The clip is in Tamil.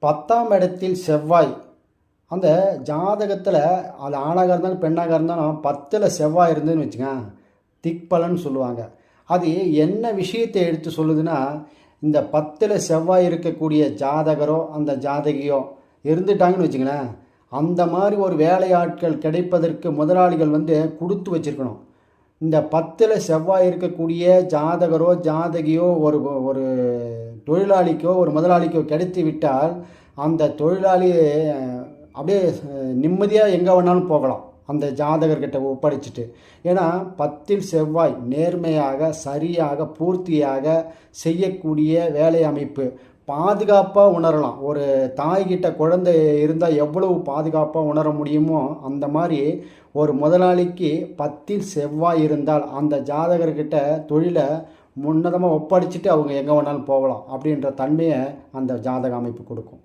10ஆம் இடத்தில் செவ்வாய். அந்த ஜாதகத்தில் அது ஆணாக இருந்தாலும் பெண்ணாக இருந்தாலும் 10ல் செவ்வாய் இருந்ததுன்னு வச்சுக்கோங்க, திக்பலன் சொல்லுவாங்க. அது என்ன விஷயத்தை எடுத்து சொல்லுதுன்னா, இந்த 10ல் செவ்வாய் இருக்கக்கூடிய ஜாதகரோ அந்த ஜாதகியோ இருந்துட்டாங்கன்னு வச்சுங்களேன், அந்த மாதிரி ஒரு வேலையாட்கள் கிடைப்பதற்கு முதலாளிகள் கொடுத்து வச்சுருக்கணும். இந்த 10ல் செவ்வாய் இருக்கக்கூடிய ஜாதகரோ ஜாதகியோ ஒரு ஒரு தொழிலாளிக்கோ ஒரு முதலாளிக்கோ கிடைத்து விட்டால் அந்த தொழிலாளி அப்படியே நிம்மதியாக எங்கே வேணாலும் போகலாம் அந்த ஜாதகர்கிட்ட ஒப்படைச்சிட்டு. ஏன்னா 10ல் செவ்வாய் நேர்மையாக சரியாக பூர்த்தியாக செய்யக்கூடிய வேலை அமைப்பு, பாதுகாப்பாக உணரலாம். ஒரு தாய்கிட்ட குழந்தை இருந்தால் எவ்வளவு பாதுகாப்பாக உணர முடியுமோ அந்த மாதிரி ஒரு முதலாளிக்கு 10ல் செவ்வாய் இருந்தால் அந்த ஜாதகர்கிட்ட தொழிலை முன்னதமாக ஒப்படைச்சிட்டு அவங்க எங்கே வேணாலும் போகலாம் அப்படின்ற தன்மையை அந்த ஜாதக அமைப்பு கொடுக்கும்.